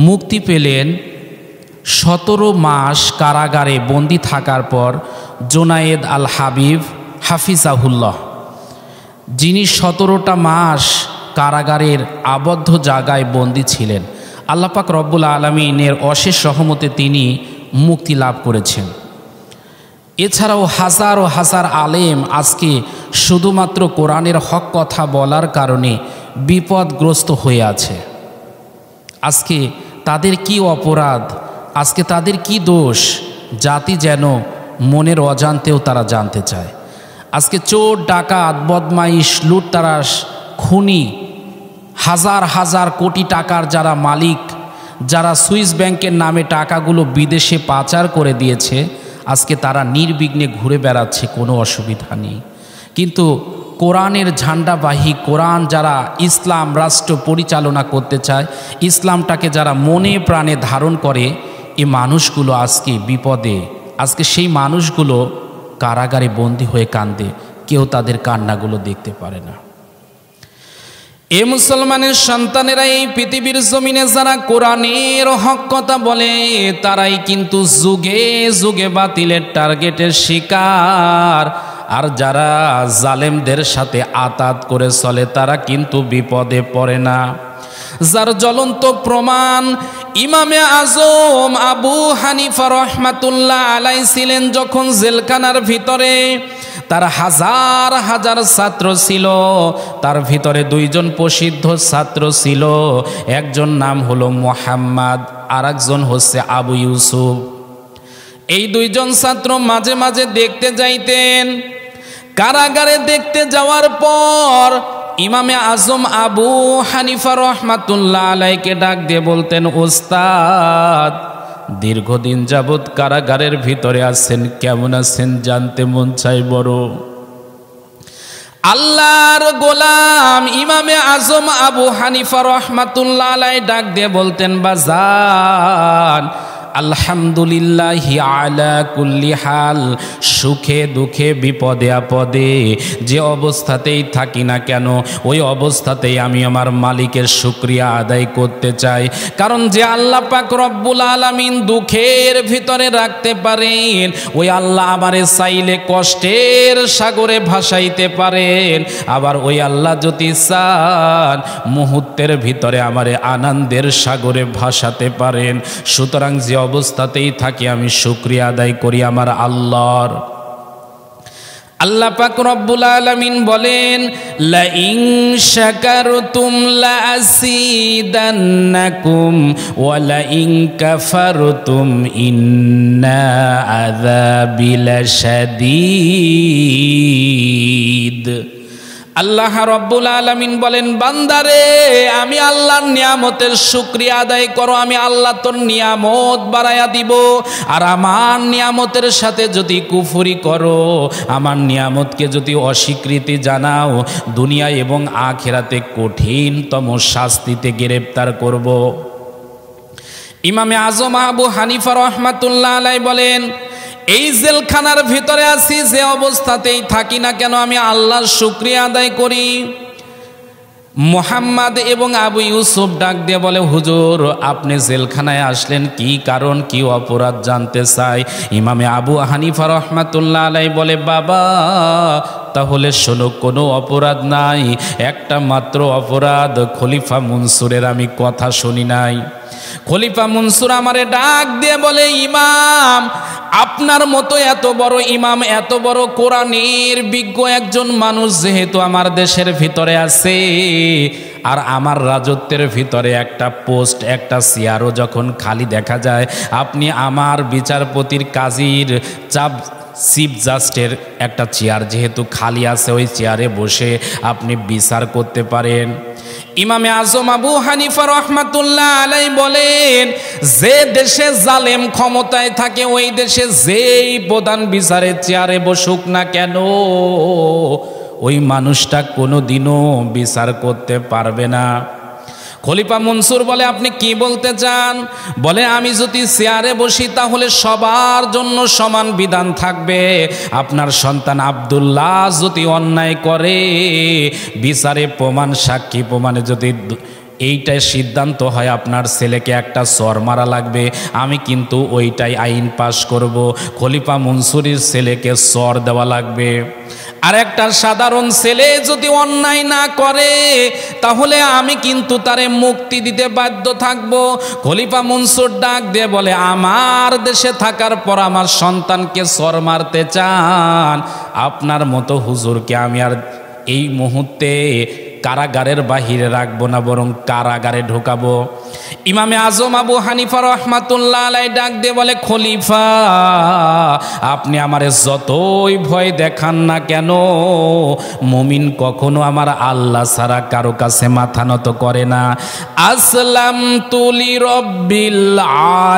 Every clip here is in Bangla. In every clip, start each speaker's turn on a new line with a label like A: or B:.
A: মুক্তি পেলেন 17 মাস কারাগারে বন্দী থাকার পর জোনায়েদ আল হাবিব হাফিজাহুল্লাহ, যিনি 17টা মাস কারাগারের আবদ্ধ জায়গায় বন্দী ছিলেন। আল্লাহ পাক রব্বুল আলামিনের অশেষ রহমতে তিনি মুক্তি লাভ করেছেন। এছাড়াও হাজার ও হাজার আলেম আজকে শুধুমাত্র কোরআনের হক কথা বলার কারণে বিপদগ্রস্ত হয়ে আছে। আজকে তাদের কি অপরাধ, আজকে তাদের কি দোষ, জাতি যেন মনের অজান্তেও তারা জানতে চায়। আজকে চোর, ডাকাত, বদমাইশ, লুটতারাস, খুনি, হাজার হাজার কোটি টাকার যারা মালিক, যারা সুইস ব্যাংকের নামে টাকাগুলো বিদেশে পাচার করে দিয়েছে, আজকে তারা নির্বিঘ্নে ঘুরে বেড়াচ্ছে, কোনো অসুবিধা নেই। কিন্তু কোরআনের ঝান্ডাবাহী, কোরআন যারা ইসলাম রাষ্ট্র পরিচালনা করতে চায়, ইসলামটাকে যারা মনে প্রাণে ধারণ করে, এই মানুষগুলো আজকে বিপদে। আজকে সেই মানুষগুলো কারাগারে বন্দী হয়ে কান্দে, কেউ তাদের কান্নাগুলো দেখতে পারে না। এ মুসলমানের সন্তানেরা, এই পৃথিবীর জমিনে যারা কোরআনের হক কথা বলে, তারাই কিন্তু যুগে যুগে বাতিলের টার্গেটের শিকার। আর যারা জালেমদের সাথে আতাত করে চলে, তারা কিন্তু বিপদে পড়ে না। যার জ্বলন্ত প্রমাণ ইমামে আজম আবু হানিফা রহমাতুল্লাহ আলাই ছিলেন যখন জেলখানার ভিতরে। তার হাজার হাজার ছাত্র ছিল, তার ভিতরে 2 জন প্রসিদ্ধ ছাত্র ছিল। একজন নাম হলো মুহাম্মদ, আর একজন হচ্ছে আবু ইউসুফ। এই 2 জন ছাত্র মাঝে মাঝে দেখতে যাইতেন। কারাগারে দেখতে যাওয়ার পর ইমামে আজম আবু হানিফা রহমাতুল্লাহ আলাইকে ডাক দিয়ে বলতেন, ওস্তাদ, দীর্ঘদিন যাবৎ কারাগারের ভিতরে আছেন, কেমন আছেন জানতে মন চাই বড়। আল্লাহর গোলাম ইমামে আজম আবু হানিফা রহমাতুল্লাহ আলাই ডাক দিয়ে বলতেন, বাজান, আলহামদুলিল্লাহি আলা কুল্লি হাল, সুখে দুঃখে বিপদে আপদে যে অবস্থাতেই থাকি না কেন, ওই অবস্থাতেই আমি আমার মালিকের শুকরিয়া আদায় করতে চাই। কারণ যে আল্লাহ পাক রব্বুল আলামিন দুঃখের ভিতরে রাখতে পারেন, ওই আল্লাহ আমারে চাইলে কষ্টের সাগরে ভাসাইতে পারেন। আবার ওই আল্লাহ যদি চান মুহূর্তের ভিতরে আমারে আনন্দের সাগরে ভাসাতে পারেন। সুতরাং যে অবস্থাতেই থাকি আমি শুকরিয়া আদায় করি আমার আল্লাহর। আল্লাহ পাক রব্বুল আলামিন বলেন, লা ইন শাকারতুম লা আসিদান্নাকুম ওয়া লা ইন কাফারতুম ইন্না আযাবি লাশাদীদ। আল্লাহ রব্বুল আলামিন বলেন, বান্দারে, আমি আল্লাহর নিয়ামতের শুকরিয়া আদায় করো, আমি আল্লাহ তোর নিয়ামত বাড়াইয়া দিব। আর আমার নিয়ামতের সাথে যদি কুফরি করো, আমার নিয়ামতকে যদি অস্বীকৃতি জানাও, দুনিয়া এবং আখিরাতে কঠিনতম শাস্তিতে গ্রেফতার করব। ইমামে আজম আবু হানিফা রহমাতুল্লাহ আলাই বলেন, এই জেলখানার ভিতরে আছি, যে অবস্থাতেই থাকি না কেন আমি আল্লাহর শুকরিয়া আদায় করি। মুহাম্মদ এবং আবু ইউসুফ ডাক দিয়ে বলে, হুজুর, আপনি জেলখানায় আসলেন কি কারণ, কি অপরাধ জানতে চাই। ইমামে আবু হানিফা রহমাতুল্লাহ আলাই বলে, বাবা, তাহলে শোনো, কোনো অপরাধ নাই, একটা মাত্র অপরাধ, খলিফা মনসুরের আমি কথা শুনি নাই। খলিফা মনসুর আমারে ডাক দিয়ে বলে, ইমাম, আপনার মতো এত বড় ইমাম, এত বড় কোরআনের বিজ্ঞ একজন মানুষ যেহেতু আমার দেশের ভিতরে আছে, আর আমার রাজত্বের ভিতরে একটা পোস্ট, একটা চেয়ারও যখন খালি দেখা যায়, আপনি আমার বিচারপতির কাজীর চিফ জাস্টের একটা চেয়ার যেহেতু খালি আছে, ওই চেয়ারে বসে আপনি বিচার করতে পারেন। ইমামে আজম আবু হানিফা রহমাতুল্লাহ আলাই বলেন, যে দেশে জালেম ক্ষমতায় থাকে, ওই দেশে যেই প্রধান বিচারের চেয়ারে বসুক না কেন, ওই মানুষটা কোনোদিনও বিচার করতে পারবে না। খলিফা মনসুর বলে, আপনি কি বলতে চান? বলে, আমি যদি চেয়ারে বসি তাহলে সবার জন্য সমান বিধান থাকবে। আপনার সন্তান আব্দুল্লাহ যদি অন্যায় করে, বিচারে প্রমাণ, সাক্ষী প্রমাণে যদি এইটাই সিদ্ধান্ত হয় আপনার ছেলেকে একটা চর মারা লাগবে, আমি কিন্তু ওইটাই আইন পাশ করব, খলিফা মনসুরের ছেলেকে চর দেওয়া লাগবে। আর একটা সাধারণ ছেলে যদি অন্যায় না করে তাহলে আমি কিন্তু তারে মুক্তি দিতে বাধ্য থাকব। খলিফা মনসুর ডাক দিয়ে বলে, আমার দেশে থাকার পর আমার সন্তানকে চর মারতে চান? আপনার মতো হুজুরকে আমি আর এই মুহূর্তে কারাগারের বাহিরে রাখবো না, বরং কারাগারে ঢোকাবো। ইমামে আজম আবু হানিফা রহমাতুল্লাহ আলাইহি ডাক দিয়ে বলে, খলিফা আপনি আমারে যতই ভয় দেখান না কেন, মুমিন কখনো আমার আল্লাহ ছাড়া কারো কাছে মাথা নত করে না। আসলামতু লিরাব্বিল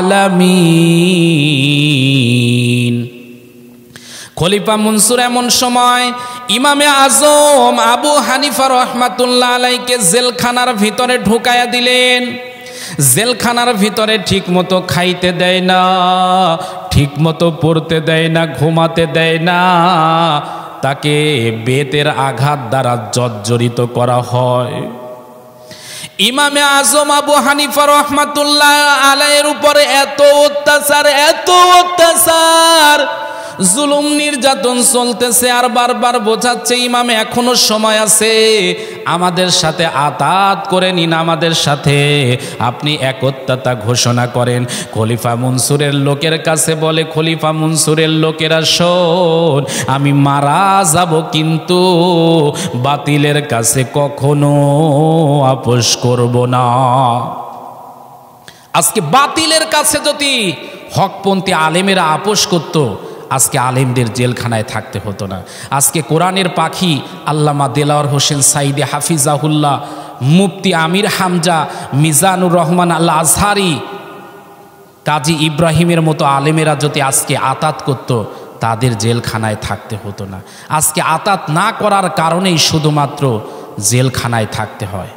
A: আলামিন। খলিফা মনসুর এমন সময় ইমামে আজম আবু হানিফা রহমাতুল্লাহ আলাইকে জেলখানার ভিতরে ঢুকায়া দিলেন। জেলখানার ভিতরে ঠিক মতো খাইতে দেয় না, ঠিক মতো পড়তে দেয় না, ঘুমাতে দেয় না, তাকে বেতের আঘাত দ্বারা জর্জরিত করা হয়। ইমামে আজম আবু হানিফা রহমাতুল্লাহ আলাইহির উপরে এত অত্যাচার জুলুম নির্যাতন চলতেছে, আর বারবার বোঝাচ্ছে ইমামে এখনো সময় আছে, আমাদের সাথে আতাত করে নিন, আমাদের সাথে আপনি একত্রতা ঘোষণা করেন। খলিফা মনসুরের লোকের কাছে বলে, খলিফা মনসুরের লোকেরা শোন, আমি মারা যাব কিন্তু বাতিলের কাছে কখনো আপোষ করব না। আজকে বাতিলের কাছে যদি হকপন্থী আলেমেরা আপোষ করত, আজকে আলেমদের জেলখানায় থাকতে হতো না। আজকে কোরআনের পাখি আল্লামা দেলাওয়ার হোসেন সাইদি হাফিজাহুল্লাহ, মুফতি আমির হামজা, মিজানুর রহমান আল আজহারি, কাজী ইব্রাহিমের মতো আলেমেরা যদি আজকে আতাত করত, তাদের জেলখানায় থাকতে হতো না। আজকে আতাত না করার কারণেই শুধুমাত্র জেলখানায় থাকতে হয়।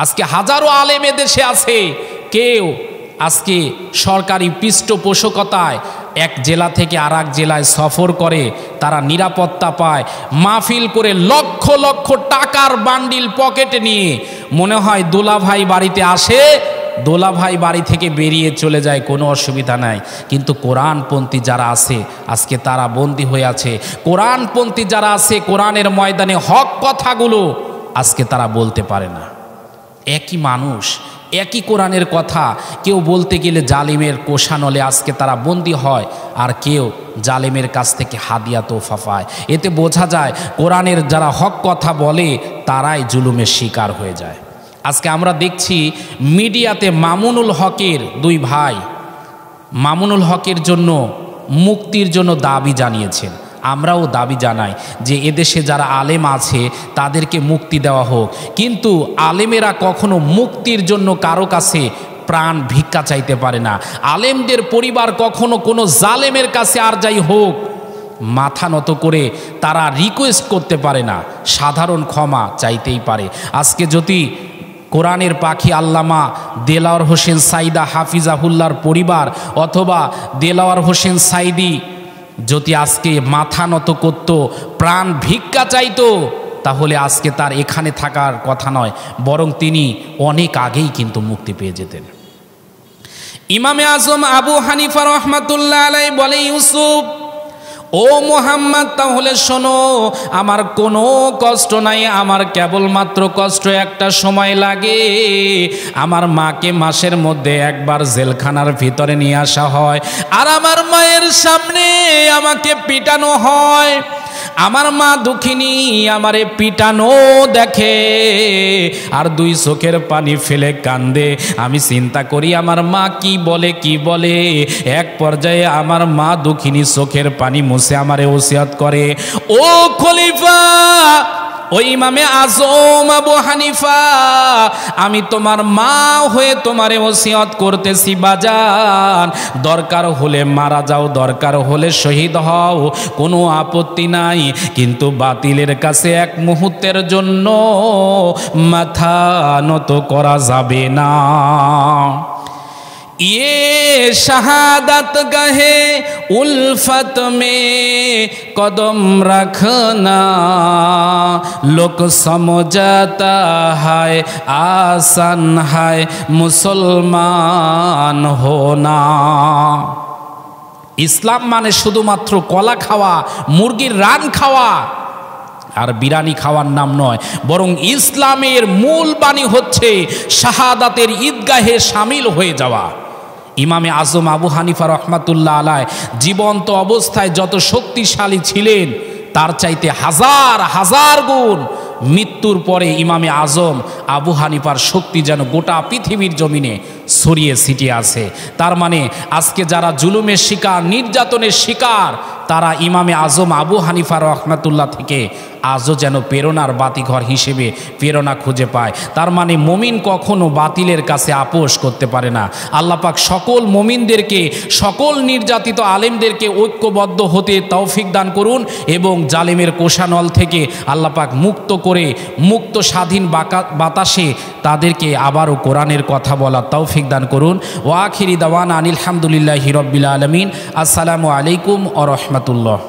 A: আজকে হাজারো আলেম দেশে আছে, কেউ আজকে সরকারি পৃষ্ঠপোষকতায় এক জেলা থেকে আর এক জেলায় সফর করে, তারা নিরাপত্তা পায়, মাহফিল করে লক্ষ লক্ষ টাকার বান্ডিল পকেটে নিয়ে মনে হয় দোলাভাই বাড়িতে আসে, দোলাভাই বাড়ি থেকে বেরিয়ে চলে যায়, কোনো অসুবিধা নাই। কিন্তু কোরআনপন্থী যারা আছে আজকে তারা বন্দী হয়ে আছে। কোরআনপন্থী যারা আছে কোরআনের ময়দানে হক কথাগুলো আজকে তারা বলতে পারে না। একই মানুষ, একই কোরআনের কথা, কেউ বলতে গেলে জালিমের কোষানলে আজকে তারা বন্দী হয়, আর কেউ জালিমের কাছ থেকে হাদিয়া তোফা পায়। এতে বোঝা যায় কোরআনের যারা হক কথা বলে তারাই জুলুমের শিকার হয়ে যায়। আজকে আমরা দেখছি মিডিয়াতে মামুনুল হকের দুই ভাই মামুনুল হকের জন্য মুক্তির জন্য দাবি জানিয়েছেন। আমরাও দাবি জানাই যে এদেশে যারা আলেম আছে তাদেরকে মুক্তি দেওয়া হোক, কিন্তু আলেমেরা কখনো মুক্তির জন্য কারো কাছে প্রাণ ভিক্ষা চাইতে পারে না। আলেমদের পরিবার কখনো কোনো জালেমের কাছে আর যাই হোক মাথা নত করে তারা রিকোয়েস্ট করতে পারে না, সাধারণ ক্ষমা চাইতেই পারে। আজকে যদি কোরআনের পাখি আল্লামা দেলাওয়ার হোসেন সাইদা হাফিজাহুল্লাহর পরিবার অথবা দেলাওয়ার হোসেন সাইদি যদি আজকে মাথা নত করত, প্রাণ ভিক্ষা চাইতো, তাহলে আজকে তার এখানে থাকার কথা নয়, বরং তিনি অনেক আগেই কিন্তু মুক্তি পেয়ে যেতেন। ইমামে আজম আবু হানিফা রহমাতুল্লাহ আলাইহি বলে, ইউসুফ ও মুহাম্মদ, তাহলে শোনো, আমার কোনো কষ্ট নাই, আমার কেবলমাত্র কষ্ট একটা সময় লাগে। আমার মাকে মাসের মধ্যে একবার জেলখানার ভিতরে নিয়ে আসা হয়, আর আমার মায়ের সামনে আমাকে পিটানো হয়। আমার মা দুঃখিনী, আমারে পিটানো দেখে আর দুই চোখের পানি ফেলে কান্দে। আমি চিন্তা করি আমার মা কি বলে। এক পর্যায়ে আমার মা দুঃখিনী চোখের পানি মুছে আমারে ওসিয়ত করে, ও খলিফা, ও ইমামে আজম আবু হানিফা, আমি তোমার মা হয়ে তোমারে ওসিয়ত করতেছি বাজান, দরকার হলে মারা যাও, দরকার হলে শহীদ হও, কোনো আপত্তি নাই, কিন্তু বাতিলের কাছে এক মুহূর্তের জন্য মাথা নত করা যাবে না। ये शहादत गहे उल्फत में कदम रखना, लोग समझता है आसान है मुसलमान होना। ইসলাম মানে শুধুমাত্র কলা খাওয়া, মুরগির রান খাওয়া আর বিরিয়ানি খাওয়ার নাম নয়, বরং ইসলামের মূল বাণী হচ্ছে শাহাদাতের ঈদগাহে শামিল হয়ে যাওয়া। ইমামে আজম আবু হানিফা রহমাতুল্লাহ আলাইহ জীবন্ত অবস্থায় যত শক্তিশালী ছিলেন তার চাইতে হাজার হাজার গুণ মৃত্যুর পরে ইমামে আজম আবু হানিফার শক্তি যেন গোটা পৃথিবীর জমিনে ছড়িয়ে ছিটিয়ে আছে। তার মানে আজকে যারা জুলুমের শিকার, নির্যাতনের শিকার, তারা ইমামে আজম আবু হানিফা রহমাতুল্লাহ থেকে আজও যেন প্রেরণার বাতিঘর হিসেবে প্রেরণা খুঁজে পায়। তার মানে মুমিন কখনো বাতিলের কাছে আপোষ করতে পারে না। আল্লাহ পাক সকল মুমিনদেরকে, সকল নির্যাতিত আলেমদেরকে ঐক্যবদ্ধ হতে তৌফিক দান করুন এবং জালেমের কোষানল থেকে আল্লাহ পাক মুক্ত করে মুক্ত স্বাধীন বাতাসে তাদেরকে আবারও কোরআনের কথা বলার তৌফিক দান করুন। ওয়া আখিরি দাওয়ানা আনিল হামদুলিল্লাহি রাব্বিল আলামিন। আসসালামু আলাইকুম ওয়া রাহমাতুল্লাহ।